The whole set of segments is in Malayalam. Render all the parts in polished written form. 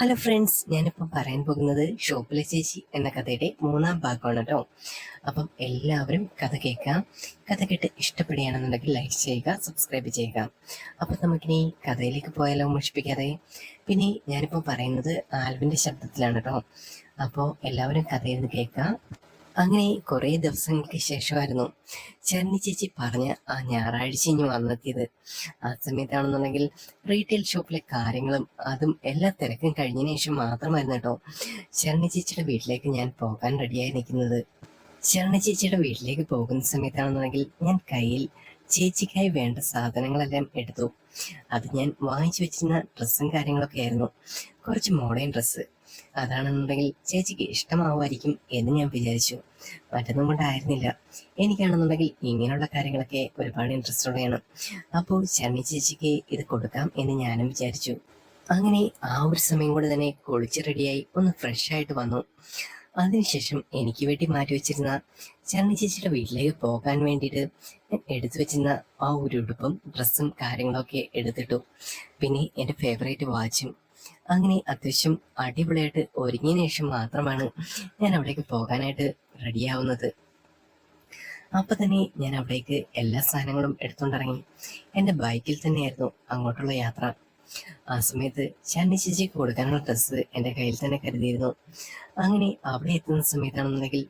ഹലോ ഫ്രണ്ട്സ്, ഞാനിപ്പോൾ പറയാൻ പോകുന്നത് ഷോപ്പിലെ ചേച്ചി എന്ന കഥയുടെ മൂന്നാം ഭാഗമാണ് കേട്ടോ. അപ്പം എല്ലാവരും കഥ കേൾക്കാം. കഥ കേട്ട് ഇഷ്ടപ്പെടുകയാണെന്നുണ്ടെങ്കിൽ ലൈക്ക് ചെയ്യുക, സബ്സ്ക്രൈബ് ചെയ്യുക. അപ്പം നമുക്കിനി കഥയിലേക്ക് പോയാലോ മുഷിപ്പിക്കാതെ. പിന്നെ ഞാനിപ്പോൾ പറയുന്നത് ആൽവിൻ്റെ ശബ്ദത്തിലാണ് കേട്ടോ. അപ്പോൾ എല്ലാവരും കഥയിൽ നിന്ന് കേൾക്കാം. അങ്ങനെ കുറേ ദിവസങ്ങൾക്ക് ശേഷമായിരുന്നു ചരണി ചേച്ചി പറഞ്ഞ ആ ഞായറാഴ്ച ഇനി വന്നെത്തിയത്. ആ സമയത്താണെന്നുണ്ടെങ്കിൽ റീറ്റെയിൽ ഷോപ്പിലെ കാര്യങ്ങളും അതും എല്ലാ തിരക്കും കഴിഞ്ഞതിന് ശേഷം മാത്രമായിരുന്നു കേട്ടോ ചരണി ചേച്ചിയുടെ വീട്ടിലേക്ക് ഞാൻ പോകാൻ റെഡിയായി നിൽക്കുന്നത്. ചരണി ചേച്ചിയുടെ വീട്ടിലേക്ക് പോകുന്ന സമയത്താണെന്നുണ്ടെങ്കിൽ ഞാൻ കയ്യിൽ ചേച്ചിക്കായി വേണ്ട സാധനങ്ങളെല്ലാം എടുത്തു. അത് ഞാൻ വാങ്ങിച്ചു വെച്ചിരുന്ന ഡ്രസ്സും കാര്യങ്ങളൊക്കെ ആയിരുന്നു. കുറച്ച് മോഡേൺ ഡ്രസ്സ്. അതാണെന്നുണ്ടെങ്കിൽ ചേച്ചിക്ക് ഇഷ്ടമാവുമായിരിക്കും എന്ന് ഞാൻ വിചാരിച്ചു. മറ്റൊന്നും കൊണ്ടായിരുന്നില്ല. എനിക്കാണെന്നുണ്ടെങ്കിൽ ഇങ്ങനെയുള്ള കാര്യങ്ങളൊക്കെ ഒരുപാട് ഇൻട്രസ്റ്റ് ഉള്ളതാണ്. അപ്പോൾ ചരണി ചേച്ചിക്ക് ഇത് കൊടുക്കാം എന്ന് ഞാനും വിചാരിച്ചു. അങ്ങനെ ആ ഒരു സമയം കൊണ്ട് തന്നെ കുളിച്ച് റെഡിയായി ഒന്ന് ഫ്രഷ് ആയിട്ട് വന്നു. അതിനുശേഷം എനിക്ക് വേണ്ടി മാറ്റി വെച്ചിരുന്ന ചരണി ചേച്ചിയുടെ വീട്ടിലേക്ക് പോകാൻ വേണ്ടിയിട്ട് ഞാൻ എടുത്തു വെച്ചിരുന്ന ആ ഒരു ഉടുപ്പും ഡ്രസ്സും കാര്യങ്ങളൊക്കെ എടുത്തിട്ടു. പിന്നെ എൻ്റെ ഫേവറേറ്റ് വാച്ചും. അങ്ങനെ അത്യാവശ്യം അടിപൊളിയായിട്ട് ഒരുങ്ങിയതിനു ശേഷം മാത്രമാണ് ഞാൻ അവിടേക്ക് പോകാനായിട്ട് റെഡിയാവുന്നത്. അപ്പൊ തന്നെ ഞാൻ അവിടേക്ക് എല്ലാ സാധനങ്ങളും എടുത്തുകൊണ്ടിറങ്ങി. എൻ്റെ ബൈക്കിൽ തന്നെയായിരുന്നു അങ്ങോട്ടുള്ള യാത്ര. ആ സമയത്ത് ചരണി ചേച്ചിക്ക് കൊടുക്കാനുള്ള ഡ്രസ്സ് എൻ്റെ കയ്യിൽ തന്നെ കരുതിയിരുന്നു. അങ്ങനെ അവിടെ എത്തുന്ന സമയത്താണെന്നുണ്ടെങ്കിൽ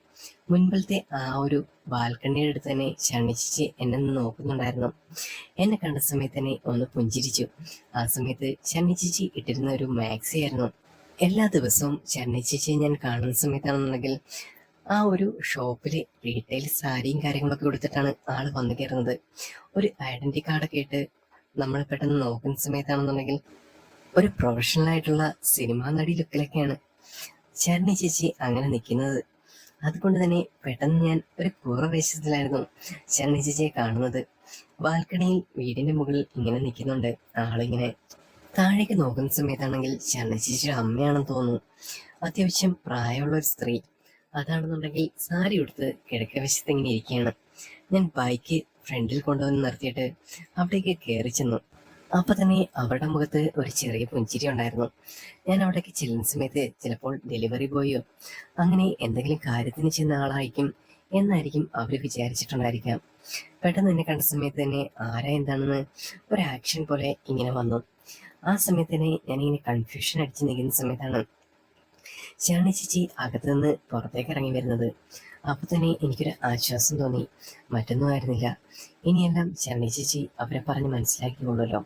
മുൻപിലത്തെ ആ ഒരു ബാൽക്കണിയുടെ അടുത്ത് തന്നെ ചരണി ചേച്ചി എന്നെ നോക്കുന്നുണ്ടായിരുന്നു. എന്നെ കണ്ട സമയത്ത് തന്നെ ഒന്ന് പുഞ്ചിരിച്ചു. ആ സമയത്ത് ചരണി ചേച്ചി ഇട്ടിരുന്ന ഒരു മാക്സി ആയിരുന്നു. എല്ലാ ദിവസവും ചരണി ചേച്ചിയെ ഞാൻ കാണുന്ന സമയത്താണെന്നുണ്ടെങ്കിൽ ആ ഒരു ഷോപ്പിൽ റീറ്റെയിൽ സാരിയും കാര്യങ്ങളൊക്കെ കൊടുത്തിട്ടാണ് ആള് വന്നു കയറുന്നത്. ഒരു ഐഡന്റി കാർഡൊക്കെ ഇട്ട് നമ്മൾ പെട്ടെന്ന് നോക്കുന്ന സമയത്താണെന്നുണ്ടെങ്കിൽ ഒരു പ്രൊഫഷണൽ ആയിട്ടുള്ള സിനിമാ നടി ലുക്കിലൊക്കെയാണ് ചരണി ചേച്ചി അങ്ങനെ നിൽക്കുന്നത്. അതുകൊണ്ട് തന്നെ പെട്ടെന്ന് ഞാൻ ഒരു പൂർവ്വവേശത്തിലായിരുന്നു ചരണി ചേച്ചിയെ കാണുന്നത്. ബാൽക്കണിയിൽ വീടിന്റെ മുകളിൽ ഇങ്ങനെ നിൽക്കുന്നുണ്ട് ആളിങ്ങനെ. താഴേക്ക് നോക്കുന്ന സമയത്താണെങ്കിൽ ചരണി ചേച്ചിയുടെ അമ്മയാണെന്ന് തോന്നുന്നു. അത്യാവശ്യം പ്രായമുള്ള ഒരു സ്ത്രീ. അതാണെന്നുണ്ടെങ്കിൽ സാരി ഉടുത്ത് കിഴക്കവശത്ത് ഇങ്ങനെ ഇരിക്കുകയാണ്. ഞാൻ ബൈക്ക് ഫ്രണ്ടിൽ കൊണ്ടുവന്ന് നിർത്തിയിട്ട് അവിടേക്ക് കയറി ചെന്നു. അപ്പൊ തന്നെ അവരുടെ മുഖത്ത് ഒരു ചെറിയ പുഞ്ചിരി ഉണ്ടായിരുന്നു. ഞാൻ അവിടേക്ക് ചെല്ലുന്ന സമയത്ത് ചിലപ്പോൾ ഡെലിവറി ബോയോ അങ്ങനെ എന്തെങ്കിലും കാര്യത്തിന് ചെന്ന ആളായിരിക്കും എന്നായിരിക്കും അവർ വിചാരിച്ചിട്ടുണ്ടായിരിക്കാം. പെട്ടെന്ന് എന്നെ കണ്ട സമയത്ത് തന്നെ ആരാ എന്താണെന്ന് ഒരു ആക്ഷൻ പോലെ ഇങ്ങനെ വന്നു. ആ സമയത്ത് തന്നെ ഞാനിങ്ങനെ കൺഫ്യൂഷൻ അടിച്ച് നിൽക്കുന്ന സമയത്താണ് ചരണി ചേച്ചി അകത്തു നിന്ന് പുറത്തേക്ക് ഇറങ്ങി വരുന്നത്. അപ്പൊ തന്നെ എനിക്കൊരു ആശ്വാസം തോന്നി. മറ്റൊന്നും ആയിരുന്നില്ല, ഇനിയെല്ലാം ചരണി ചേച്ചി അവരെ പറഞ്ഞ് മനസ്സിലാക്കിക്കൊള്ളുമല്ലോ.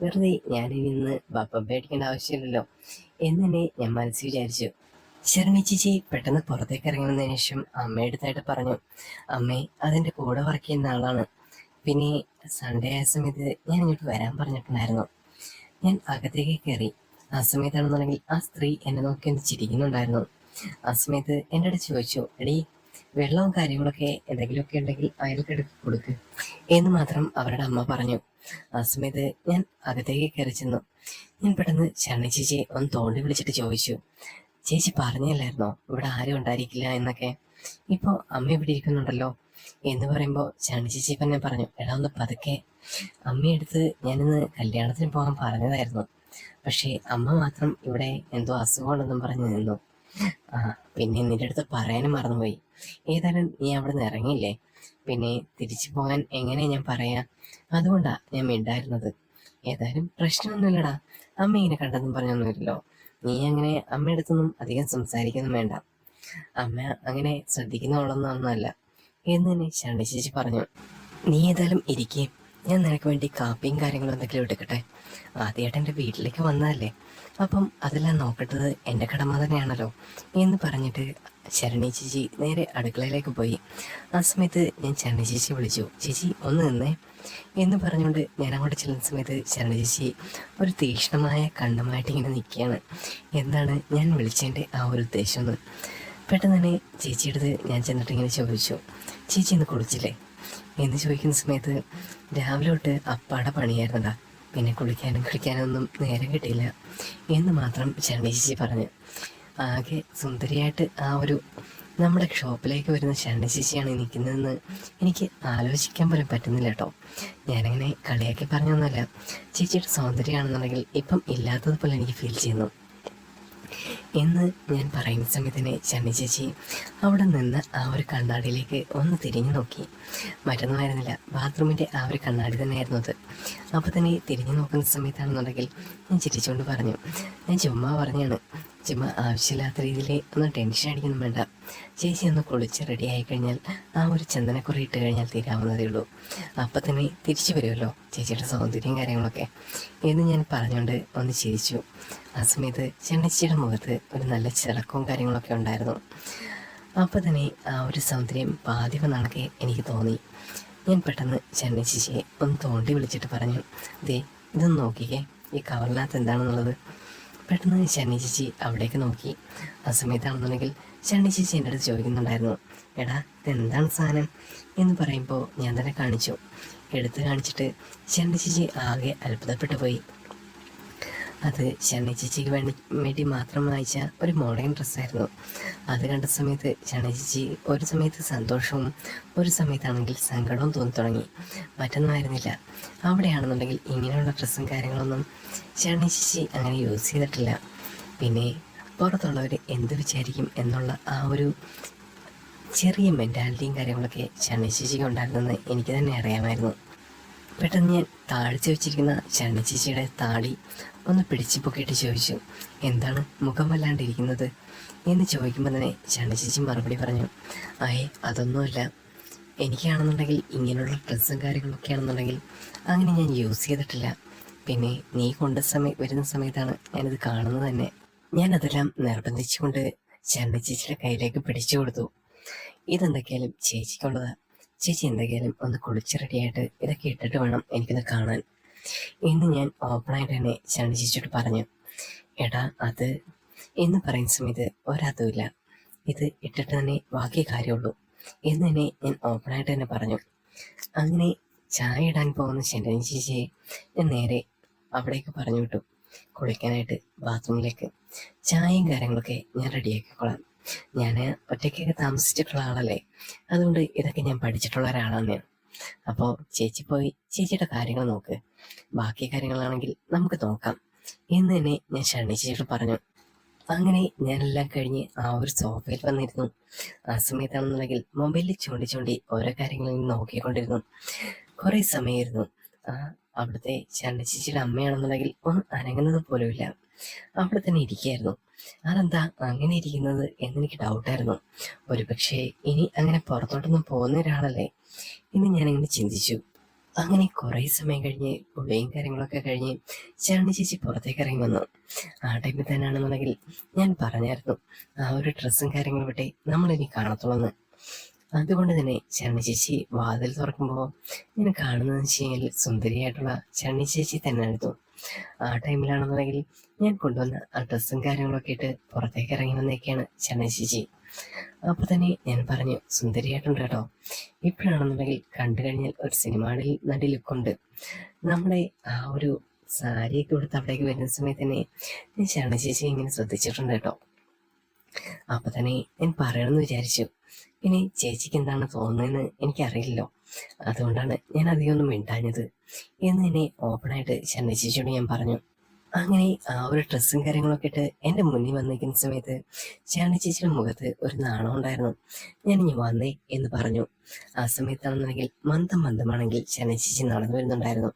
വെറുതെ ഞാനിനി നിന്ന് ബപ്പം പേടിക്കേണ്ട ആവശ്യമില്ലല്ലോ എന്ന് തന്നെ ഞാൻ മനസ്സിൽ വിചാരിച്ചു. ചരണി ചേച്ചി പെട്ടെന്ന് പുറത്തേക്ക് ഇറങ്ങി വന്നതിന് ശേഷം അമ്മയെടുത്തായിട്ട് പറഞ്ഞു, അമ്മേ അതെന്റെ കൂടെ വർക്ക് ചെയ്യുന്ന ആളാണ്. പിന്നെ സൺഡേ ആയ സമയത്ത് ഞാൻ ഇങ്ങോട്ട് വരാൻ പറഞ്ഞിട്ടുണ്ടായിരുന്നു. ഞാൻ അകത്തേക്ക് കയറി. ആ സമയത്താണെന്നുണ്ടെങ്കിൽ ആ സ്ത്രീ എന്നെ നോക്കി ഒന്ന് ചിരിക്കുന്നുണ്ടായിരുന്നു. ആ സമയത്ത് എൻ്റെ അടുത്ത് ചോദിച്ചു, എടീ വെള്ളവും കാര്യങ്ങളൊക്കെ എന്തെങ്കിലുമൊക്കെ ഉണ്ടെങ്കിൽ അയൽക്കെടുക്ക് കൊടുക്ക് എന്ന് മാത്രം അവരുടെ അമ്മ പറഞ്ഞു. ആ സമയത്ത് ഞാൻ അകത്തേക്ക് കയറി ചെന്നു. ഞാൻ പെട്ടെന്ന് ചരണി ചേച്ചി ഒന്ന് തോണ്ടി വിളിച്ചിട്ട് ചോദിച്ചു, ചേച്ചി പറഞ്ഞല്ലായിരുന്നോ ഇവിടെ ആരും ഉണ്ടായിരിക്കില്ല എന്നൊക്കെ, ഇപ്പോൾ അമ്മ ഇവിടെ ഇരിക്കുന്നുണ്ടല്ലോ എന്ന് പറയുമ്പോൾ ചരണി ചേച്ചി തന്നെ പറഞ്ഞു, എടാ ഒന്ന് പതുക്കെ, അമ്മയെടുത്ത് ഞാനിന്ന് കല്യാണത്തിന് പോകാൻ പറഞ്ഞതായിരുന്നു. പക്ഷേ അമ്മ മാത്രം ഇവിടെ എന്തോ അസുഖമുണ്ടെന്നും പറഞ്ഞു നിന്നു. ആ പിന്നെ നിന്റെ അടുത്ത് പറയാനും മറന്നുപോയി. ഏതായാലും നീ അവിടെ നിന്ന് ഇറങ്ങിയില്ലേ, പിന്നെ തിരിച്ചു പോകാൻ എങ്ങനെ ഞാൻ പറയാ, അതുകൊണ്ടാ ഞാൻ മിണ്ടായിരുന്നത്. ഏതായാലും പ്രശ്നമൊന്നുമില്ലടാ, അമ്മ ഇങ്ങനെ കണ്ടെന്നും പറഞ്ഞൊന്നുമില്ലല്ലോ. നീ അങ്ങനെ അമ്മയടുത്തൊന്നും അധികം സംസാരിക്കൊന്നും വേണ്ട. അമ്മ അങ്ങനെ ശ്രദ്ധിക്കുന്നവളൊന്നല്ല എന്ന് തന്നെ ചരണി ചേച്ചി പറഞ്ഞു. നീ ഏതായാലും ഇരിക്കേ, ഞാൻ നിനക്ക് വേണ്ടി കാപ്പിയും കാര്യങ്ങളും എന്തെങ്കിലും എടുക്കട്ടെ. ആദ്യമായിട്ട് എൻ്റെ വീട്ടിലേക്ക് വന്നതല്ലേ, അപ്പം അതെല്ലാം നോക്കേണ്ടത് എൻ്റെ കടമ തന്നെയാണല്ലോ എന്ന് പറഞ്ഞിട്ട് ചരണി ചേച്ചി നേരെ അടുക്കളയിലേക്ക് പോയി. ആ സമയത്ത് ഞാൻ ചരണി ചേച്ചി വിളിച്ചു, ചേച്ചി ഒന്ന് നിന്നേ എന്ന് പറഞ്ഞുകൊണ്ട് ഞാൻ അങ്ങോട്ട് ചെല്ലുന്ന സമയത്ത് ചരണി ചേച്ചി ഒരു തീക്ഷ്ണമായ കണ്ണുമായിട്ട് ഇങ്ങനെ നിൽക്കുകയാണ്. എന്താണ് ഞാൻ വിളിച്ചതിൻ്റെ ആ ഒരു ഉദ്ദേശം എന്ന്. പെട്ടെന്ന് തന്നെ ചേച്ചിയെടുത്ത് ഞാൻ ചെന്നിട്ട് ഇങ്ങനെ ചോദിച്ചു, ചേച്ചി ഇന്ന് കുളിച്ചില്ലേ എന്ന് ചോദിക്കുന്ന സമയത്ത് രാവിലെ തൊട്ട് അപ്പാടെ പണിയായിരുന്നടാ, പിന്നെ കുളിക്കാനും കുടിക്കാനും ഒന്നും നേരം കിട്ടിയില്ല എന്ന് മാത്രം ചരണി ചേച്ചി പറഞ്ഞു. ആകെ സുന്ദരിയായിട്ട് ആ ഒരു നമ്മുടെ ഷോപ്പിലേക്ക് വരുന്ന ചരണി ചേച്ചിയാണ് നിൽക്കുന്നതെന്ന് എനിക്ക് ആലോചിക്കാൻ പോലും പറ്റുന്നില്ല കേട്ടോ. ഞാനങ്ങനെ കളിയാക്കി പറഞ്ഞൊന്നുമല്ല, ചേച്ചിയുടെ സൗന്ദര്യമാണെന്നുണ്ടെങ്കിൽ ഇപ്പം ഇല്ലാത്തതുപോലെ എനിക്ക് ഫീൽ ചെയ്യുന്നു. എന്ന് ഞാൻ പറയുന്ന സമയത്ത് തന്നെ ഷണ്ണി ചേച്ചി അവിടെ നിന്ന് ആ ഒരു കണ്ണാടിയിലേക്ക് ഒന്ന് തിരിഞ്ഞു നോക്കി. മറ്റൊന്നുമായിരുന്നില്ല, ബാത്റൂമിൻ്റെ ആ ഒരു കണ്ണാടി തന്നെയായിരുന്നു അത്. അപ്പോൾ തന്നെ തിരിഞ്ഞു നോക്കുന്ന സമയത്താണെന്നുണ്ടെങ്കിൽ ഞാൻ ചിരിച്ചുകൊണ്ട് പറഞ്ഞു, ഞാൻ ചുമ്മാ പറഞ്ഞാണ്, ചുമ്മാ ആവശ്യമില്ലാത്ത രീതിയിൽ ഒന്ന് ടെൻഷൻ അടിക്കൊന്നും വേണ്ട. ചേച്ചി ഒന്ന് കുളിച്ച് റെഡി ആയിക്കഴിഞ്ഞാൽ ആ ഒരു ചന്ദനക്കുറി ഇട്ട് കഴിഞ്ഞാൽ തീരാവുന്നതേ ഉള്ളൂ. അപ്പം തന്നെ തിരിച്ചു വരുമല്ലോ ചേച്ചിയുടെ സൗന്ദര്യം കാര്യങ്ങളൊക്കെ എന്ന് ഞാൻ പറഞ്ഞുകൊണ്ട് ഒന്ന് ചിരിച്ചു. ആ സമയത്ത് ചെന്നച്ചിയുടെ മുഖത്ത് ഒരു നല്ല ചിറക്കവും കാര്യങ്ങളൊക്കെ ഉണ്ടായിരുന്നു. അപ്പോൾ തന്നെ ആ ഒരു സൗന്ദര്യം പാതി വന്നണക്കെ എനിക്ക് തോന്നി. ഞാൻ പെട്ടെന്ന് ചെന്നച്ചിയെ ഒന്ന് തോണ്ടി വിളിച്ചിട്ട് പറഞ്ഞു, ദേ ഇതൊന്ന് നോക്കിക്കേ, ഈ കവറിനകത്ത് എന്താണെന്നുള്ളത്. പെട്ടെന്ന് ഷണ്ണി ചേച്ചി അവിടേക്ക് നോക്കി. ആ സമയത്താണെന്നുണ്ടെങ്കിൽ ഷണ്ണി ചേച്ചി എൻ്റെ അടുത്ത് ചോദിക്കുന്നുണ്ടായിരുന്നു, എടാ ഇതെന്താണ് സാധനം എന്ന് പറയുമ്പോൾ ഞാൻ തന്നെ കാണിച്ചു. എടുത്ത് കാണിച്ചിട്ട് ഷണ്ണി ചേച്ചി ആകെ അത്ഭുതപ്പെട്ടു പോയി. അത് ഷണ്ണി ചേച്ചിക്ക് വേണ്ടി മാത്രം വായിച്ച ഒരു മോഡേൺ ഡ്രസ്സായിരുന്നു. അത് കണ്ട സമയത്ത് ഷണ്ണി ചേച്ചി ഒരു സമയത്ത് സന്തോഷവും ഒരു സമയത്താണെങ്കിൽ സങ്കടവും തോന്നി തുടങ്ങി. മറ്റൊന്നുമായിരുന്നില്ല, അവിടെയാണെന്നുണ്ടെങ്കിൽ ഇങ്ങനെയുള്ള ഡ്രസ്സും കാര്യങ്ങളൊന്നും ഷണ്ണി ചേച്ചി അങ്ങനെ യൂസ് ചെയ്തിട്ടില്ല. പിന്നെ പുറത്തുള്ളവർ എന്ത് വിചാരിക്കും എന്നുള്ള ആ ഒരു ചെറിയ മെൻറ്റാലിറ്റിയും കാര്യങ്ങളൊക്കെ ഷണ്ണി ചേച്ചിക്ക് ഉണ്ടായിരുന്നെന്ന് എനിക്ക് തന്നെ അറിയാമായിരുന്നു. പെട്ടെന്ന് ഞാൻ താഴ്ച വെച്ചിരിക്കുന്ന ഷണ്ണി ചേച്ചിയുടെ താടി ഒന്ന് പിടിച്ചു പൊക്കിയിട്ട് ചോദിച്ചു, എന്താണ് മുഖം വല്ലാണ്ടിരിക്കുന്നത് എന്ന് ചോദിക്കുമ്പോൾ തന്നെ ഷണ്ണി ചേച്ചി മറുപടി പറഞ്ഞു, ആയേ അതൊന്നുമല്ല, എനിക്കാണെന്നുണ്ടെങ്കിൽ ഇങ്ങനെയുള്ള ഡ്രസ്സും കാര്യങ്ങളൊക്കെ ആണെന്നുണ്ടെങ്കിൽ അങ്ങനെ ഞാൻ യൂസ് ചെയ്തിട്ടില്ല. പിന്നെ നീ വരുന്ന സമയത്താണ് ഞാനിത് കാണുന്നത് തന്നെ. ഞാനതെല്ലാം നിർബന്ധിച്ചുകൊണ്ട് ഷണ്ണി ചേച്ചിയുടെ കയ്യിലേക്ക് പിടിച്ചു കൊടുത്തു. ഇതെന്തൊക്കെയാലും ചേച്ചിക്കുള്ളതാ, ചേച്ചി എന്തൊക്കെയാലും ഒന്ന് കുളിച്ച് റെഡിയായിട്ട് ഇതൊക്കെ ഇട്ടിട്ട് വേണം എനിക്കിത് കാണാൻ എന്ന് ഞാൻ ഓപ്പണായിട്ട് തന്നെ ഷണ്ണി ചേച്ചിയോട് പറഞ്ഞു. എടാ അത് എന്ന് പറയുന്ന സമയത്ത് ഒരതുമില്ല, ഇത് ഇട്ടിട്ട് തന്നെ ബാക്കി കാര്യമുള്ളൂ എന്ന് തന്നെ ഞാൻ ഓപ്പണായിട്ട് തന്നെ പറഞ്ഞു. അങ്ങനെ ചായ ഇടാൻ പോകുന്ന ഷണ്ണി ചേച്ചിയെ ഞാൻ നേരെ അവിടേക്ക് പറഞ്ഞു വിട്ടു, കുളിക്കാനായിട്ട് ബാത്റൂമിലേക്ക്. ചായയും കാര്യങ്ങളൊക്കെ ഞാൻ റെഡിയാക്കിക്കോളാം, ഞാൻ ഒറ്റയ്ക്കൊക്കെ താമസിച്ചിട്ടുള്ള ആളല്ലേ, അതുകൊണ്ട് ഇതൊക്കെ ഞാൻ പഠിച്ചിട്ടുള്ള ഒരാളാണ് ഞാൻ. അപ്പോൾ ചേച്ചി പോയി ചേച്ചിയുടെ കാര്യങ്ങൾ നോക്ക്, ബാക്കി കാര്യങ്ങളാണെങ്കിൽ നമുക്ക് നോക്കാം എന്ന് തന്നെ ഞാൻ ഷണ്ണി ചേച്ചിയോട് പറഞ്ഞു. അങ്ങനെ ഞാനെല്ലാം കഴിഞ്ഞ് ആ ഒരു സോഫയിൽ വന്നിരുന്നു. ആ സമയത്താണെന്നുണ്ടെങ്കിൽ മൊബൈലിൽ ചൂണ്ടി ഓരോ കാര്യങ്ങളും നോക്കിക്കൊണ്ടിരുന്നു. കുറേ സമയമായിരുന്നു. അവിടുത്തെ ഷണ്ണി ചേച്ചിയുടെ അമ്മയാണെന്നുണ്ടെങ്കിൽ ഒന്നും അനങ്ങുന്നത് പോലുമില്ല, അവിടെ തന്നെ ഇരിക്കുകയായിരുന്നു. അതെന്താ അങ്ങനെ ഇരിക്കുന്നത് എന്നെനിക്ക് ഡൗട്ടായിരുന്നു. ഒരു പക്ഷേ ഇനി അങ്ങനെ പുറത്തോട്ടൊന്നും പോകുന്ന ഒരാളല്ലേ എന്ന് ഞാനിങ്ങനെ ചിന്തിച്ചു. അങ്ങനെ കുറേ സമയം കഴിഞ്ഞ് കുളിയും കാര്യങ്ങളൊക്കെ കഴിഞ്ഞ് ഷണ്ണി ചേച്ചി പുറത്തേക്ക് ഇറങ്ങി വന്നു. ആ ടൈമിൽ തന്നെയാണെന്നുണ്ടെങ്കിൽ ഞാൻ പറഞ്ഞായിരുന്നു, ആ ഒരു ഡ്രസ്സും കാര്യങ്ങളും വിട്ടേ നമ്മളിനി കാണത്തുള്ളൂ. അതുകൊണ്ട് തന്നെ ഷണ്ണി ചേച്ചി വാതിൽ തുറക്കുമ്പോൾ ഞാൻ കാണുന്നതെന്ന് വെച്ച് കഴിഞ്ഞാൽ സുന്ദരിയായിട്ടുള്ള ഷണ്ണി ചേച്ചി തന്നെയായിരുന്നു. ആ ടൈമിലാണെന്നുണ്ടെങ്കിൽ ഞാൻ കൊണ്ടുവന്ന ആ ഡ്രസ്സും കാര്യങ്ങളൊക്കെ ഇട്ട് പുറത്തേക്ക് ഇറങ്ങി വന്നേക്കാണ് ഷണ്ണി ചേച്ചി. അപ്പൊ തന്നെ ഞാൻ പറഞ്ഞു, സുന്ദരിയായിട്ടുണ്ട് കേട്ടോ, ഇപ്പോഴാണെന്നുണ്ടെങ്കിൽ കണ്ടു കഴിഞ്ഞാൽ ഒരു സിനിമയിൽ നടി ലുക്കുണ്ട്. നമ്മുടെ ആ ഒരു സാരിയൊക്കെ കൊടുത്ത് അവിടേക്ക് വരുന്ന സമയത്ത് തന്നെ ഞാൻ ഷണ്ണി ചേച്ചി ഇങ്ങനെ ശ്രദ്ധിച്ചിട്ടുണ്ട് കേട്ടോ. അപ്പൊ തന്നെ ഞാൻ പറയണമെന്ന് വിചാരിച്ചു. ഇനി ചേച്ചിക്ക് എന്താണ് തോന്നുന്നതെന്ന് എനിക്കറിയില്ലല്ലോ, അതുകൊണ്ടാണ് ഞാൻ അധികം ഒന്നും മിണ്ടാഞ്ഞത് എന്ന് തന്നെ ഓപ്പണായിട്ട് ഷണ്ണി ചേച്ചിയോട് ഞാൻ പറഞ്ഞു. അങ്ങനെ ആ ഒരു ഡ്രസ്സും കാര്യങ്ങളൊക്കെ ഇട്ട് എൻ്റെ മുന്നിൽ വന്നിരിക്കുന്ന സമയത്ത് ഷണ്ണി ചേച്ചിയുടെ മുഖത്ത് ഒരു നാണം ഉണ്ടായിരുന്നു. ഞാൻ ഇനി വന്നേ എന്ന് പറഞ്ഞു. ആ സമയത്താണെന്നുണ്ടെങ്കിൽ മന്ദമാണെങ്കിൽ ഷണ്ണി ചേച്ചി നടന്നു വരുന്നുണ്ടായിരുന്നു.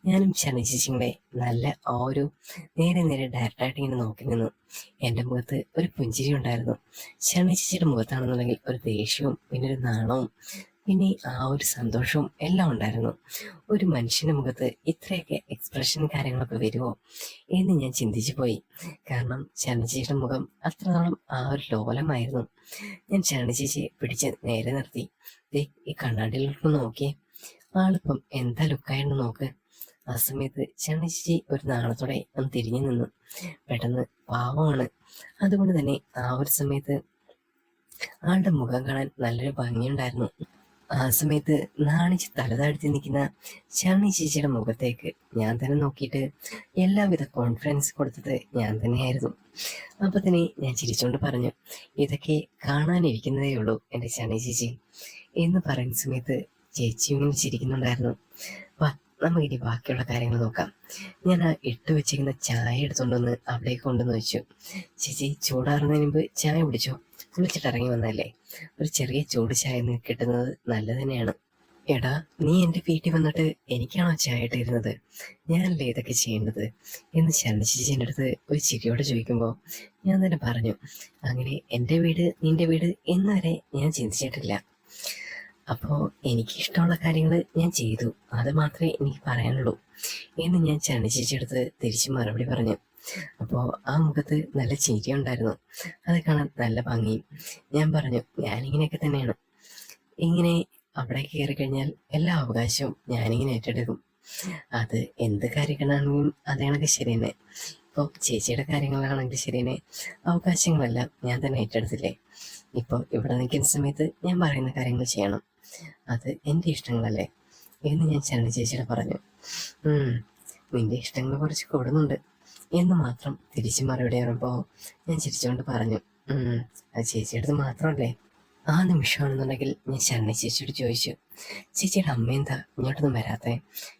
ഞാനും ഷണ്ണി ചേച്ചിയുടെ നല്ല ആ ഒരു നേരെ ഡയറക്റ്റായിട്ട് ഇങ്ങനെ നോക്കി നിന്നു. എൻ്റെ മുഖത്ത് ഒരു പുഞ്ചിരി ഉണ്ടായിരുന്നു. ഷണ്ണി ചേച്ചിയുടെ മുഖത്താണെന്നുണ്ടെങ്കിൽ ഒരു ദേഷ്യവും പിന്നെ ഒരു നാണവും പിന്നെ ആ ഒരു സന്തോഷവും എല്ലാം ഉണ്ടായിരുന്നു. ഒരു മനുഷ്യന്റെ മുഖത്ത് ഇത്രയൊക്കെ എക്സ്പ്രഷൻ കാര്യങ്ങളൊക്കെ വരുമോ എന്ന് ഞാൻ ചിന്തിച്ചു പോയി. കാരണം ഷണ്ണി ചേച്ചിയുടെ മുഖം അത്രത്തോളം ആ ഒരു ലോലമായിരുന്നു. ഞാൻ ഷണ്ണി ചേച്ചിയെ പിടിച്ച് നേരെ നിർത്തി. ഈ കണ്ണാടിയിലോട്ട് നോക്കിയേ, ആളിപ്പം എന്താ ലുക്കായെന്ന് നോക്ക്. ആ സമയത്ത് ഷണ്ണി ചേച്ചി ഒരു നാണത്തോടെ ഒന്ന് തിരിഞ്ഞു നിന്നു. പെട്ടെന്ന് പാവമാണ്, അതുകൊണ്ട് തന്നെ ആ ഒരു സമയത്ത് ആളുടെ മുഖം കാണാൻ നല്ലൊരു ഭംഗിയുണ്ടായിരുന്നു. ആ സമയത്ത് നാണിച്ച് തലതാഴ്ത്തി നിൽക്കുന്ന ഷണ്ണി ചേച്ചിയുടെ മുഖത്തേക്ക് ഞാൻ തന്നെ നോക്കിയിട്ട് എല്ലാവിധ കോൺഫിഡൻസ് കൊടുത്തത് ഞാൻ തന്നെയായിരുന്നു. അപ്പൊ തന്നെ ഞാൻ ചിരിച്ചുകൊണ്ട് പറഞ്ഞു, ഇതൊക്കെ കാണാനിരിക്കുന്നതേ ഉള്ളൂ എൻ്റെ ഷണ്ണി ചേച്ചി എന്ന് പറയുന്ന സമയത്ത് ചേച്ചി ഇങ്ങനെ ചിരിക്കുന്നുണ്ടായിരുന്നു. വാ നമുക്കിനി ബാക്കിയുള്ള കാര്യങ്ങൾ നോക്കാം. ഞാൻ ആ ഇട്ട് വെച്ചിരിക്കുന്ന ചായ എടുത്തുകൊണ്ടൊന്ന് അവിടേക്ക് കൊണ്ടുവന്ന് വെച്ചു. ചേച്ചി ചൂടാറുന്നതിന് മുമ്പ് ചായ കുടിച്ചോ, കുളിച്ചിട്ട് ഇറങ്ങി വന്നല്ലേ, ഒരു ചെറിയ ചൂട് ചായ കിട്ടുന്നത് നല്ലത് തന്നെയാണ്. എടാ, നീ എൻ്റെ വീട്ടിൽ വന്നിട്ട് എനിക്കാണോ ചായ ഇട്ടിരുന്നത്? ഞാനല്ലേ ഇതൊക്കെ ചെയ്യേണ്ടത് എന്ന് ശരണ ചേച്ചി എൻ്റെ അടുത്ത് ഒരു ചിരിയോടെ ചോദിക്കുമ്പോൾ ഞാൻ തന്നെ പറഞ്ഞു, അങ്ങനെ എൻ്റെ വീട് നിന്റെ വീട് എന്നുവരെ ഞാൻ ചിന്തിച്ചിട്ടില്ല. അപ്പോൾ എനിക്കിഷ്ടമുള്ള കാര്യങ്ങൾ ഞാൻ ചെയ്തു, അത് മാത്രമേ എനിക്ക് പറയാനുള്ളൂ എന്ന് ഞാൻ ശരണ ചേച്ചിയെടുത്ത് തിരിച്ച് മറുപടി പറഞ്ഞു. അപ്പോൾ ആ മുഖത്ത് നല്ല ചിരി ഉണ്ടായിരുന്നു, അത് കാണാൻ നല്ല ഭംഗിയും. ഞാൻ പറഞ്ഞു, ഞാനിങ്ങനെയൊക്കെ തന്നെയാണ്, ഇങ്ങനെ അവിടെ കയറി കഴിഞ്ഞാൽ എല്ലാ അവകാശവും ഞാനിങ്ങനെ ഏറ്റെടുക്കും. അത് എന്ത് കാര്യങ്ങളാണെങ്കിലും അതേണക്ക് ശരി തന്നെ. ഇപ്പോൾ ചേച്ചിയുടെ കാര്യങ്ങളാണെങ്കിൽ ശരി തന്നെ, അവകാശങ്ങളെല്ലാം ഞാൻ തന്നെ ഏറ്റെടുത്തില്ലേ. ഇപ്പോൾ ഇവിടെ നിൽക്കുന്ന സമയത്ത് ഞാൻ പറയുന്ന കാര്യങ്ങൾ ചെയ്യണം, അത് എൻ്റെ ഇഷ്ടങ്ങളല്ലേ എന്ന് ഞാൻ ശരണ ചേച്ചിയുടെ പറഞ്ഞു. നിന്റെ ഇഷ്ടങ്ങൾ കുറച്ച് കൂടുന്നുണ്ട് എന്ന് മാത്രം തിരിച്ചു മറുപടി പറയുമ്പോൾ ഞാൻ ചിരിച്ചുകൊണ്ട് പറഞ്ഞു, അത് ചേച്ചിയുടെ മാത്രമല്ലേ. ആ നിമിഷമാണെന്നുണ്ടെങ്കിൽ ഞാൻ ശരണ ചേച്ചിയോട് ചോദിച്ചു, ചേച്ചിയുടെ അമ്മ എന്താ ഇങ്ങോട്ടൊന്നും വരാത്തെ?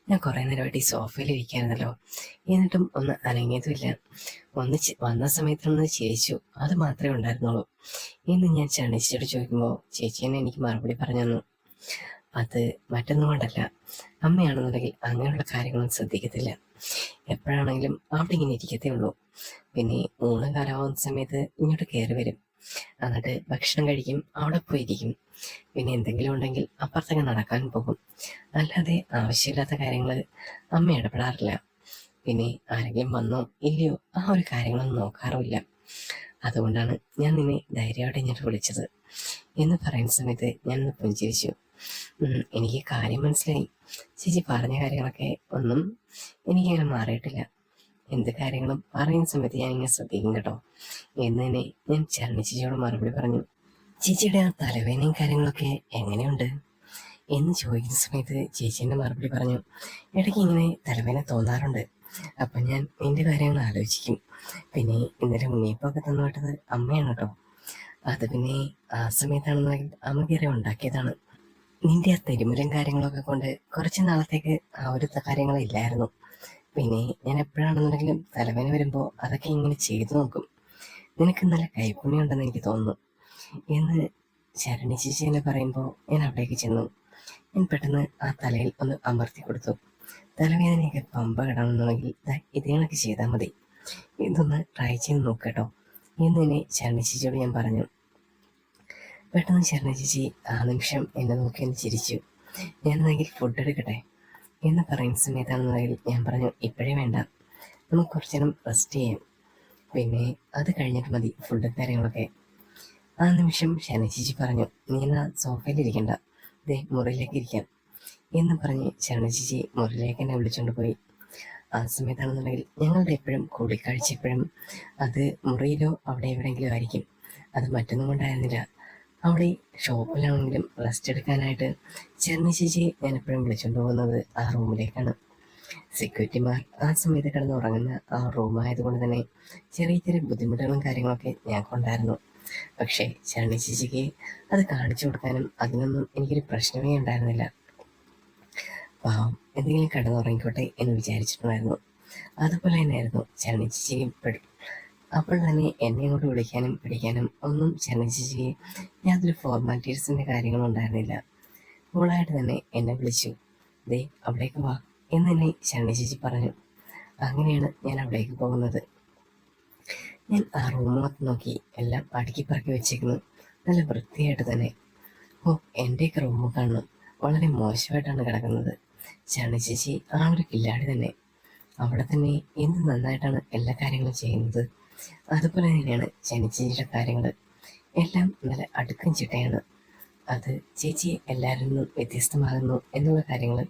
ഞാൻ കുറേ നേരമായിട്ട് ഈ സോഫയിൽ ഇരിക്കായിരുന്നല്ലോ, എന്നിട്ടും ഒന്ന് അനങ്ങിയതുമില്ല. വന്ന സമയത്തൊന്ന് ചേച്ചു, അത് മാത്രമേ ഉണ്ടായിരുന്നുള്ളൂ എന്ന് ഞാൻ ശരണ ചേച്ചിയോട് ചോദിക്കുമ്പോൾ ചേച്ചി തന്നെ എനിക്ക് മറുപടി പറഞ്ഞു തന്നു, അത് മറ്റൊന്നും കൊണ്ടല്ല, അമ്മയാണെന്നുണ്ടെങ്കിൽ അങ്ങനെയുള്ള കാര്യങ്ങളൊന്നും ശ്രദ്ധിക്കത്തില്ല, എപ്പോഴാണെങ്കിലും അവിടെ ഇങ്ങനെ ഇരിക്കത്തേ ഉള്ളൂ. പിന്നെ ഊണ് കാലമാവുന്ന സമയത്ത് ഇങ്ങോട്ട് കയറി വരും, എന്നിട്ട് ഭക്ഷണം കഴിക്കും, അവിടെ പോയിരിക്കും. പിന്നെ എന്തെങ്കിലും ഉണ്ടെങ്കിൽ അപ്പുറത്തൊക്കെ നടക്കാൻ പോകും. അല്ലാതെ ആവശ്യമില്ലാത്ത കാര്യങ്ങൾ അമ്മ ഇടപെടാറില്ല. പിന്നെ ആരെങ്കിലും വന്നോ ഇല്ലയോ ആ ഒരു കാര്യങ്ങളൊന്നും നോക്കാറുമില്ല. അതുകൊണ്ടാണ് ഞാൻ നിന്നെ ധൈര്യമായിട്ട് ഇങ്ങോട്ട് വിളിച്ചത് എന്ന് പറയുന്ന സമയത്ത് ഞാനൊന്ന് പുഞ്ചിരിച്ചു. എനിക്ക് കാര്യം മനസ്സിലായി, ചേച്ചി പറഞ്ഞ കാര്യങ്ങളൊക്കെ ഒന്നും എനിക്കങ്ങനെ മാറിയിട്ടില്ല. എന്ത് കാര്യങ്ങളും പറയുന്ന സമയത്ത് ഞാൻ ഇങ്ങനെ ശ്രദ്ധിക്കും കേട്ടോ എന്ന് തന്നെ ഞാൻ ശരണ ചേച്ചിയോട് മറുപടി പറഞ്ഞു. ചേച്ചിയുടെ ആ തലവേദനയും കാര്യങ്ങളൊക്കെ എങ്ങനെയുണ്ട് എന്ന് ചോദിക്കുന്ന സമയത്ത് ചേച്ചി എൻ്റെ മറുപടി പറഞ്ഞു, ഇടയ്ക്ക് ഇങ്ങനെ തലവേദന തോന്നാറുണ്ട്, അപ്പം ഞാൻ നിന്റെ കാര്യങ്ങൾ ആലോചിക്കും. പിന്നെ ഇന്നലെ ഉണ്ണിയപ്പൊക്കെ തന്നുവിട്ടത് അമ്മയാണ് കേട്ടോ, അത് പിന്നെ ആ സമയത്താണെന്നുണ്ടെങ്കിൽ അമ്മ കയറി ഉണ്ടാക്കിയതാണ്. നിന്റെ ആ തെരുമുലും കാര്യങ്ങളൊക്കെ കൊണ്ട് കുറച്ച് നാളത്തേക്ക് ആ ഒരു കാര്യങ്ങളില്ലായിരുന്നു. പിന്നെ ഞാൻ എപ്പോഴാണെന്നുണ്ടെങ്കിലും തലവേദന വരുമ്പോൾ അതൊക്കെ ഇങ്ങനെ ചെയ്തു നോക്കും. നിനക്ക് നല്ല കൈപ്പുണ്യം ഉണ്ടെന്ന് എനിക്ക് തോന്നുന്നു എന്ന് ശരണി ചേച്ചി എന്നെ പറയുമ്പോൾ ഞാൻ അവിടേക്ക് ചെന്നു. ഞാൻ പെട്ടെന്ന് ആ തലയിൽ ഒന്ന് അമർത്തി കൊടുത്തു. തലവേദനയൊക്കെ പമ്പ കിടണമെന്നുണ്ടെങ്കിൽ ഇതേ കണക്ക് ചെയ്താൽ മതി, ഇതൊന്ന് ട്രൈ ചെയ്ത് നോക്കട്ടോ എന്ന് തന്നെ ശരണി ചേച്ചിയോട് ഞാൻ പറഞ്ഞു. പെട്ടെന്ന് ശരണ ചേച്ചി ആ നിമിഷം എന്നെ നോക്കി ഒന്ന് ചിരിച്ചു. ഞാനെന്നെങ്കിൽ ഫുഡ് എടുക്കട്ടെ എന്ന് പറയുന്ന സമയത്താണെന്നുണ്ടെങ്കിൽ ഞാൻ പറഞ്ഞു, ഇപ്പോഴേ വേണ്ട, നമുക്ക് കുറച്ച് നേരം റെസ്റ്റ് ചെയ്യാം, പിന്നെ അത് കഴിഞ്ഞിട്ട് മതി ഫുഡും കാര്യങ്ങളൊക്കെ. ആ നിമിഷം ശരണ ചേച്ചി പറഞ്ഞു, നീ എന്നാ സോഫയിൽ ഇരിക്കണ്ട, ദേ മുറിയിലേക്ക് ഇരിക്കാം എന്ന് പറഞ്ഞ് ശരണ ചേച്ചി മുറിയിലേക്ക് എന്നെ വിളിച്ചുകൊണ്ട് പോയി. ആ സമയത്താണെന്നുണ്ടെങ്കിൽ ഞങ്ങളുടെ എപ്പോഴും കൂടിക്കാഴ്ച എപ്പോഴും അത് മുറിയിലോ അവിടെ എവിടെയെങ്കിലും ആയിരിക്കും. അത് മറ്റൊന്നും കൊണ്ടായിരുന്നില്ല, അവിടെ ഷോപ്പിലാണെങ്കിലും റെസ്റ്റ് എടുക്കാനായിട്ട് ശരണ ചേച്ചി ഞാൻ എപ്പോഴും വിളിച്ചുകൊണ്ട് പോകുന്നത് ആ റൂമിലേക്കാണ്. സെക്യൂരിറ്റിമാർ ആ സമയത്ത് കിടന്ന് ഉറങ്ങുന്ന ആ റൂമായതുകൊണ്ട് തന്നെ ചെറിയ ചെറിയ ബുദ്ധിമുട്ടുകളും കാര്യങ്ങളൊക്കെ ഞങ്ങൾക്കുണ്ടായിരുന്നു. പക്ഷേ ശരണ ചേച്ചിക്ക് അത് കാണിച്ചു കൊടുക്കാനും അതിനൊന്നും എനിക്കൊരു പ്രശ്നമേ ഉണ്ടായിരുന്നില്ല. പാവം എന്തെങ്കിലും കിടന്നുറങ്ങിക്കോട്ടെ എന്ന് വിചാരിച്ചിട്ടുണ്ടായിരുന്നു. അതുപോലെ തന്നെയായിരുന്നു ശരണ ചേച്ചിയും അപ്പോൾ തന്നെ എന്നെ ഇങ്ങോട്ട് വിളിക്കാനും പിടിക്കാനും ഒന്നും ശരണ ചേച്ചിക്ക് യാതൊരു ഫോർമാലിറ്റീസിൻ്റെ കാര്യങ്ങളും ഉണ്ടായിരുന്നില്ല. കൂളായിട്ട് തന്നെ എന്നെ വിളിച്ചു, ദേ അവിടേക്ക് വാ എന്ന് തന്നെ ശരണ ചേച്ചി പറഞ്ഞു. അങ്ങനെയാണ് ഞാൻ അവിടേക്ക് പോകുന്നത്. ഞാൻ ആ റൂമിനകത്ത് നോക്കി, എല്ലാം അടുക്കി പറക്കി വെച്ചേക്കുന്നു, നല്ല വൃത്തിയായിട്ട് തന്നെ. എൻ്റെയൊക്കെ റൂം കാണണം, വളരെ മോശമായിട്ടാണ് കിടക്കുന്നത്. ശരണ ചേച്ചി ആ ഒരു കില്ലാടി തന്നെ, അവിടെ തന്നെ എന്ത് നന്നായിട്ടാണ് എല്ലാ കാര്യങ്ങളും ചെയ്യുന്നത്. അതുപോലെ തന്നെയാണ് ചേച്ചിയുടെ കാര്യങ്ങൾ, എല്ലാം നല്ല അടുക്കും ചിട്ടയാണ്. അത് ചേച്ചി എല്ലാവരിൽ നിന്നും വ്യത്യസ്തമാകുന്നു എന്നുള്ള കാര്യങ്ങൾ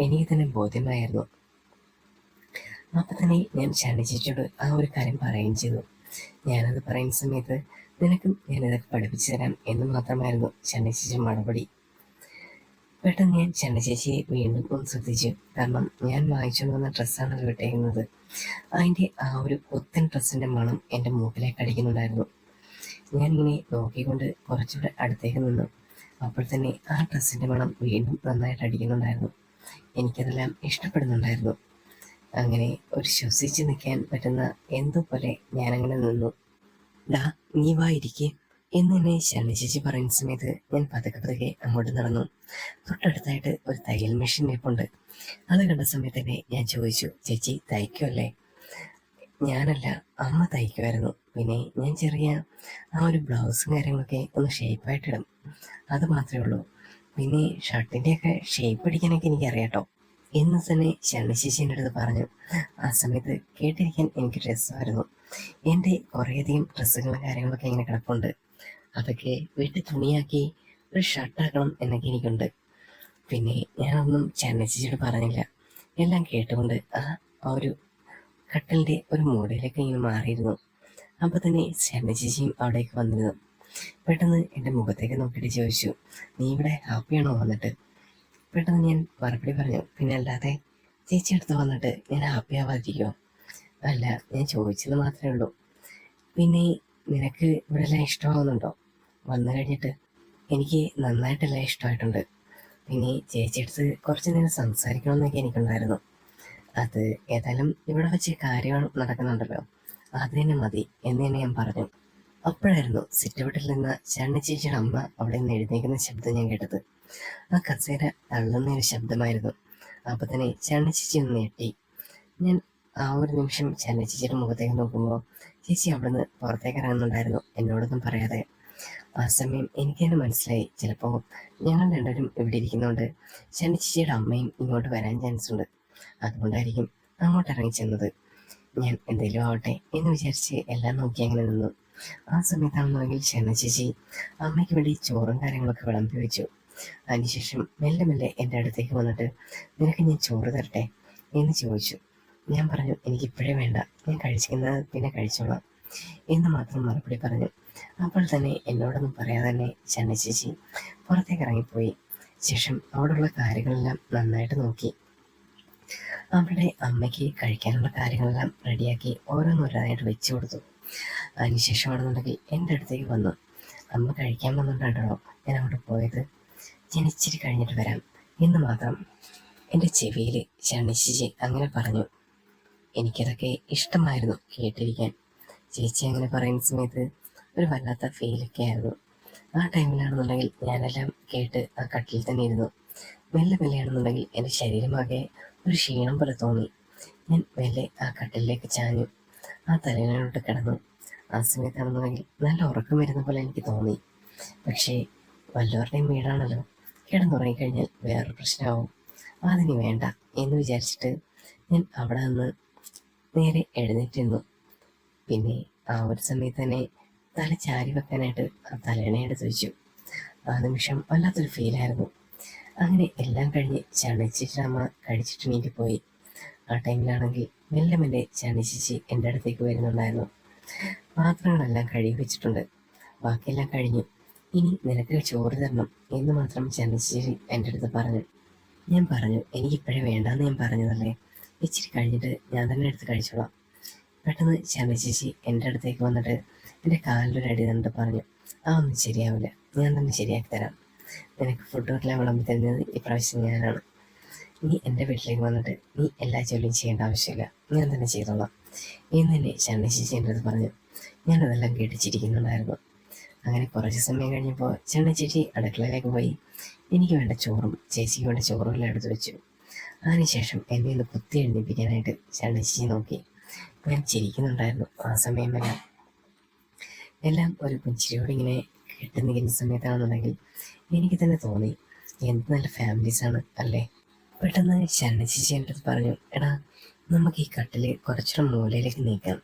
എനിക്ക് തന്നെ ബോധ്യമായിരുന്നു. അപ്പം തന്നെ ഞാൻ ശരണ ചേച്ചിയോട് ആ ഒരു കാര്യം പറയുകയും ചെയ്തു. ഞാനത് പറയുന്ന സമയത്ത് നിനക്കും ഞാനിതൊക്കെ പഠിപ്പിച്ചു തരാം എന്ന് മാത്രമായിരുന്നു ശരണ ചേച്ചി മറുപടി. പെട്ടെന്ന് ഞാൻ ശരണ ചേച്ചിയെ വീണ്ടും ഒന്ന് ശ്രദ്ധിച്ചു. കാരണം ഞാൻ വാങ്ങിച്ചുകൊണ്ട് വന്ന ഡ്രസ്സാണ് അത് വിട്ടേക്കുന്നത്. അതിൻ്റെ ആ ഒരു പുത്തൻ ഡ്രസ്സിൻ്റെ മണം എൻ്റെ മൂക്കിലേക്ക് അടിക്കുന്നുണ്ടായിരുന്നു. ഞാനിങ്ങനെ നോക്കിക്കൊണ്ട് കുറച്ചുകൂടെ അടുത്തേക്ക് നിന്നു. അപ്പോൾ തന്നെ ആ ഡ്രസ്സിൻ്റെ മണം വീണ്ടും നന്നായിട്ട് അടിക്കുന്നുണ്ടായിരുന്നു. എനിക്കതെല്ലാം ഇഷ്ടപ്പെടുന്നുണ്ടായിരുന്നു. അങ്ങനെ ഒരു ശ്വസിച്ച് നിൽക്കാൻ പറ്റുന്ന എന്തോ പോലെ ഞാനങ്ങനെ നിന്നു. ഡാ, നീ വാ ഇരിക്കേ എന്ന് എന്നെ ശരണി ചേച്ചി പറയുന്ന സമയത്ത് ഞാൻ പതുക്കെ പതുക്കെ അങ്ങോട്ട് നടന്നു. തൊട്ടടുത്തായിട്ട് ഒരു തയ്യൽ മെഷീൻ ഇരിപ്പുണ്ട്. അത് കണ്ട സമയത്ത് തന്നെ ഞാൻ ചോദിച്ചു, ചേച്ചി തയ്ക്കുമല്ലേ? ഞാനല്ല, അമ്മ തയ്ക്കുമായിരുന്നു. പിന്നെ ഞാൻ ചെറിയ ആ ഒരു ബ്ലൗസും കാര്യങ്ങളൊക്കെ ഒന്ന് ഷേപ്പായിട്ടിടും, അത് മാത്രമേ ഉള്ളൂ. പിന്നെ ഷർട്ടിൻ്റെയൊക്കെ ഷേപ്പ് അടിക്കാനൊക്കെ എനിക്കറിയാട്ടോ എന്ന് തന്നെ ശരണി ചേച്ചീൻ്റെ അടുത്ത് പറഞ്ഞു. ആ സമയത്ത് കേട്ടിരിക്കാൻ എനിക്ക് രസമായിരുന്നു. എൻ്റെ കുറേയധികം ഡ്രസ്സുകളും കാര്യങ്ങളൊക്കെ ഇങ്ങനെ കിടപ്പുണ്ട്. അതൊക്കെ വെട്ടി തുണിയാക്കി ഒരു ഷർട്ടാക്കണം എന്നൊക്കെ എനിക്കുണ്ട്. പിന്നെ ഞാനൊന്നും ശരണി ചേച്ചിയോട് പറഞ്ഞില്ല. എല്ലാം കേട്ടുകൊണ്ട് ആ ഒരു കട്ടലിൻ്റെ ഒരു മൂലയിലേക്ക് ഇങ്ങനെ മാറിയിരുന്നു. അപ്പോൾ തന്നെ ശരണി ചേച്ചിയും അവിടേക്ക് വന്നിരുന്നു. പെട്ടെന്ന് എൻ്റെ മുഖത്തേക്ക് നോക്കിയിട്ട് ചോദിച്ചു, നീ ഇവിടെ ഹാപ്പിയാണോ വന്നിട്ട്? പെട്ടെന്ന് ഞാൻ മറുപടി പറഞ്ഞു, പിന്നെ അല്ലാതെ ചേച്ചി അടുത്ത് വന്നിട്ട് ഞാൻ ഹാപ്പി ആവാതിരിക്കുമോ? അല്ല, ഞാൻ ചോദിച്ചത് മാത്രമേ ഉള്ളൂ. പിന്നെ നിനക്ക് ഇവിടെ എല്ലാം ഇഷ്ടമാവുന്നുണ്ടോ? വന്നു കഴിഞ്ഞിട്ട് എനിക്ക് നന്നായിട്ടെല്ലാം ഇഷ്ടമായിട്ടുണ്ട്. പിന്നെ ചേച്ചി അടുത്ത് കുറച്ച് നേരം സംസാരിക്കണമെന്നൊക്കെ എനിക്കുണ്ടായിരുന്നു. അത് ഏതായാലും ഇവിടെ വെച്ച് കാര്യങ്ങൾ നടക്കുന്നുണ്ടല്ലോ, അത് തന്നെ മതി എന്ന് തന്നെ ഞാൻ പറഞ്ഞു. അപ്പോഴായിരുന്നു സിറ്റൗട്ടിൽ നിന്ന് ശരണി ചേച്ചിയുടെ അമ്മ അവിടെ നിന്ന് എഴുന്നേക്കുന്ന ശബ്ദം ഞാൻ കേട്ടത്. ആ കസേര തള്ളുന്ന ഒരു ശബ്ദമായിരുന്നു. അപ്പോൾ തന്നെ ശരണി ചേച്ചി ഒന്ന് ഞെട്ടി. ഞാൻ ആ ഒരു നിമിഷം ശരണി ചേച്ചിയുടെ മുഖത്തേക്ക് നോക്കുമ്പോൾ ചേച്ചി അവിടുന്ന് പുറത്തേക്ക് ഇറങ്ങുന്നുണ്ടായിരുന്നു, എന്നോടൊന്നും പറയാതെ. ആ സമയം എനിക്ക് തന്നെ മനസ്സിലായി, ചിലപ്പോൾ ഞങ്ങൾ രണ്ടുപേരും ഇവിടെ ഇരിക്കുന്നതുകൊണ്ട് ശരണി ചേച്ചിയുടെ അമ്മയും ഇങ്ങോട്ട് വരാൻ ചാൻസ് ഉണ്ട്. അതുകൊണ്ടായിരിക്കും അങ്ങോട്ട് ഇറങ്ങി ചെന്നത്. ഞാൻ എന്തെങ്കിലും ആവട്ടെ എന്ന് വിചാരിച്ച് എല്ലാം നോക്കി അങ്ങനെ നിന്നു. ആ സമയത്താണെന്നുണ്ടെങ്കിൽ ശരണി ചേച്ചി അമ്മയ്ക്ക് വേണ്ടി ചോറും കാര്യങ്ങളൊക്കെ വിളമ്പി വെച്ചു. അതിനുശേഷം മെല്ലെ മെല്ലെ എൻ്റെ അടുത്തേക്ക് വന്നിട്ട്, നിനക്ക് ഞാൻ ചോറ് തരട്ടെ എന്ന് ചോദിച്ചു. ഞാൻ പറഞ്ഞു, എനിക്കിപ്പോഴേ വേണ്ട, ഞാൻ കഴിക്കുന്നത് പിന്നെ കഴിച്ചോളാം എന്ന് മാത്രം മറുപടി പറഞ്ഞു. അപ്പോൾ തന്നെ എന്നോടൊന്നും പറയാതെ തന്നെ ശരണി ചേച്ചി പുറത്തേക്ക് ഇറങ്ങിപ്പോയി. ശേഷം അവിടെയുള്ള കാര്യങ്ങളെല്ലാം നന്നായിട്ട് നോക്കി. അവിടെ അമ്മയ്ക്ക് കഴിക്കാനുള്ള കാര്യങ്ങളെല്ലാം റെഡിയാക്കി ഓരോന്നോരോന്നായിട്ട് വെച്ചു കൊടുത്തു. അതിനുശേഷമാണെന്നുണ്ടെങ്കിൽ എൻ്റെ അടുത്തേക്ക് വന്നു. അമ്മ കഴിക്കാൻ വന്നിട്ടുണ്ടോ ഞാൻ അവിടെ പോയത്, ഞാൻ ഇച്ചിരി കഴിഞ്ഞിട്ട് വരാം എന്ന് മാത്രം എൻ്റെ ചെവിയിൽ ശരണി ചേച്ചി അങ്ങനെ പറഞ്ഞു. എനിക്കതൊക്കെ ഇഷ്ടമായിരുന്നു കേട്ടിരിക്കാൻ. ചേച്ചി അങ്ങനെ പറയുന്ന സമയത്ത് ഒരു വല്ലാത്ത ഫീലൊക്കെ ആയിരുന്നു. ആ ടൈമിലാണെന്നുണ്ടെങ്കിൽ ഞാനെല്ലാം കേട്ട് ആ കട്ടിൽ തന്നെ ഇരുന്നു. മെല്ലെ മെല്ലെയാണെന്നുണ്ടെങ്കിൽ എൻ്റെ ശരീരമാകെ ഒരു ക്ഷീണം പോലെ തോന്നി. ഞാൻ മെല്ലെ ആ കട്ടിലേക്ക് ചാഞ്ഞു, ആ തലയിലോട്ട് കിടന്നു. ആ സമയത്താണെന്നുണ്ടെങ്കിൽ നല്ല ഉറക്കം വരുന്ന പോലെ എനിക്ക് തോന്നി. പക്ഷേ വല്ലവരുടെയും വീടാണല്ലോ, കിടന്നുറങ്ങിക്കഴിഞ്ഞാൽ വേറൊരു പ്രശ്നമാവും, അതിന് വേണ്ട എന്ന് വിചാരിച്ചിട്ട് ഞാൻ അവിടെ നിന്ന് നേരെ എഴുന്നേറ്റിരുന്നു. പിന്നെ ആ ഒരു സമയത്ത് തന്നെ തല ചാരി വെക്കാനായിട്ട് ആ തലേണ എടുത്ത് വെച്ചു. ആ നിമിഷം വല്ലാത്തൊരു ഫീലായിരുന്നു. അങ്ങനെ എല്ലാം കഴിഞ്ഞ് ശരണി ചേച്ചിയുടെ അമ്മ കഴിച്ചിട്ട് എണീറ്റ് പോയി. ആ ടൈമിലാണെങ്കിൽ മെല്ലെ മെല്ലെ ശരണി ചേച്ചി എൻ്റെ അടുത്തേക്ക് വരുന്നുണ്ടായിരുന്നു. പാത്രങ്ങളെല്ലാം കഴുകി വെച്ചിട്ടുണ്ട്, ബാക്കിയെല്ലാം കഴിഞ്ഞു, ഇനി നിനക്ക് ചോറ് തരണം എന്ന് മാത്രം ശരണി ചേച്ചി എൻ്റെ അടുത്ത് പറഞ്ഞു. ഞാൻ പറഞ്ഞു, എനിക്കിപ്പോഴേ വേണ്ടാന്ന് ഞാൻ പറഞ്ഞതല്ലേ, ഇച്ചിരി കഴിഞ്ഞിട്ട് ഞാൻ തന്നെ എടുത്ത് കഴിച്ചോളാം. പെട്ടെന്ന് ശരണി ചേച്ചി എൻ്റെ അടുത്തേക്ക് വന്നിട്ട് എൻ്റെ കാലിലൊരു അടി തന്നിട്ട് പറഞ്ഞു, ഒന്നും ശരിയാവില്ല, ഞാൻ തന്നെ ശരിയാക്കി തരാം. നിനക്ക് ഫുഡെല്ലാം വിളമ്പി തരുന്നത് ഇപ്രാവശ്യം ഞാനാണ്. നീ എൻ്റെ വീട്ടിലേക്ക് വന്നിട്ട് നീ എല്ലാ ജോലിയും ചെയ്യേണ്ട ആവശ്യമില്ല, ഞാൻ തന്നെ ചെയ്തോളാം എന്ന് തന്നെ ശരണി ചേച്ചി എൻ്റെ അടുത്ത് പറഞ്ഞു. ഞാനതെല്ലാം കേട്ട് ചിരിക്കുന്നുണ്ടായിരുന്നു. അങ്ങനെ കുറച്ച് സമയം കഴിഞ്ഞപ്പോൾ ശരണി ചേച്ചി അടുക്കളയിലേക്ക് പോയി എനിക്ക് വേണ്ട ചോറും ചേച്ചിക്ക് വേണ്ട ചോറും എല്ലാം എടുത്ത് വെച്ചു. അതിനുശേഷം എന്നെ ഒന്ന് കുത്തി എഴുന്നേൽപ്പിക്കാനായിട്ട് ശരണി ചേച്ചി നോക്കി. ഞാൻ ചിരിക്കുന്നുണ്ടായിരുന്നു. ആ സമയമെല്ലാം എല്ലാം ഒരു പുഞ്ചിരിയോട് ഇങ്ങനെ കേട്ട് നിൽക്കുന്ന സമയത്താണെന്നുണ്ടെങ്കിൽ എനിക്ക് തന്നെ തോന്നി, എന്ത് നല്ല ഫാമിലീസാണ് അല്ലേ. പെട്ടെന്ന് ശരണി ചേച്ചി എൻ്റെ അടുത്ത് പറഞ്ഞു, എടാ നമുക്ക് ഈ കട്ടിൽ കുറച്ചുകൂടെ മൂലയിലേക്ക് നീക്കാം,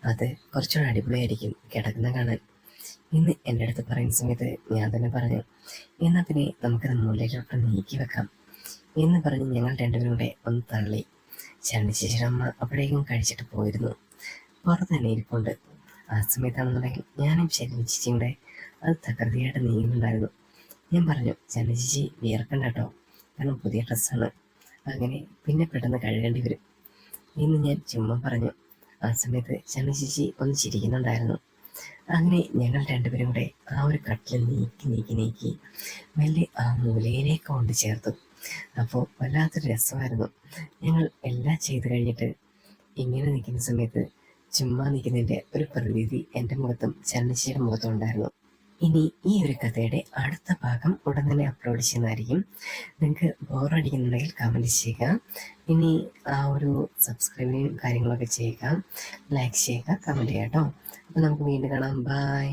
അത് കുറച്ചുകൂടെ അടിപൊളിയായിരിക്കും കിടക്കുന്ന കാണാൻ എന്ന് എൻ്റെ അടുത്ത് പറയുന്ന സമയത്ത് ഞാൻ തന്നെ പറഞ്ഞു, എന്നാൽ പിന്നെ നമുക്കത് മൂലയിലോട്ട് നീക്കി വെക്കാം എന്ന് പറഞ്ഞ് ഞങ്ങൾ രണ്ടുപേരും കൂടെ ഒന്ന് തള്ളി. ശരണി ചേച്ചിയുടെ അമ്മ അപ്പോഴേക്കും കഴിച്ചിട്ട് പോയിരുന്നു, പുറത്ത് തന്നെ ഇരിപ്പുണ്ട്. ആ സമയത്താണെന്നുണ്ടെങ്കിൽ ഞാനും ശരണി ചേച്ചിയും കൂടെ അത് തകൃതിയായിട്ട് നീങ്ങുന്നുണ്ടായിരുന്നു. ഞാൻ പറഞ്ഞു, ശരണി ചേച്ചി വിയർക്കണ്ട കേട്ടോ, കാരണം പുതിയ ഡ്രസ്സാണ്, അങ്ങനെ പിന്നെ പെട്ടെന്ന് കഴുകേണ്ടി വരും എന്ന് ഞാൻ ചുമ്മാ പറഞ്ഞു. ആ സമയത്ത് ശരണി ചേച്ചി ഒന്ന് ചിരിക്കുന്നുണ്ടായിരുന്നു. അങ്ങനെ ഞങ്ങൾ രണ്ടുപേരും കൂടെ ആ ഒരു കട്ടിൽ നീക്കി നീക്കി നീക്കി മെല്ലെ ആ മൂലയിലേക്ക് കൊണ്ട് ചേർത്തു. അപ്പോൾ വല്ലാത്തൊരു രസമായിരുന്നു. ഞങ്ങൾ എല്ലാം ചെയ്ത് കഴിഞ്ഞിട്ട് ഇങ്ങനെ നിൽക്കുന്ന സമയത്ത് ചുമ്മാ നിൽക്കുന്നതിൻ്റെ ഒരു പ്രതീതി എൻ്റെ മുഖത്തും ചരണിച്ചിയുടെ മുഖത്തും ഉണ്ടായിരുന്നു. ഇനി ഈ ഒരു കഥയുടെ അടുത്ത ഭാഗം ഉടൻ തന്നെ അപ്ലോഡ് ചെയ്യുന്നതായിരിക്കും. നിങ്ങൾക്ക് ബോറടിക്കുന്നുണ്ടെങ്കിൽ കമൻറ്റ് ചെയ്യുക. ഇനി ആ ഒരു സബ്സ്ക്രൈബിനും കാര്യങ്ങളൊക്കെ ചെയ്യുക, ലൈക്ക് ചെയ്യുക, കമൻറ്റ് ചെയ്യുക കേട്ടോ. അപ്പോൾ നമുക്ക് വീണ്ടും കാണാം. ബൈ.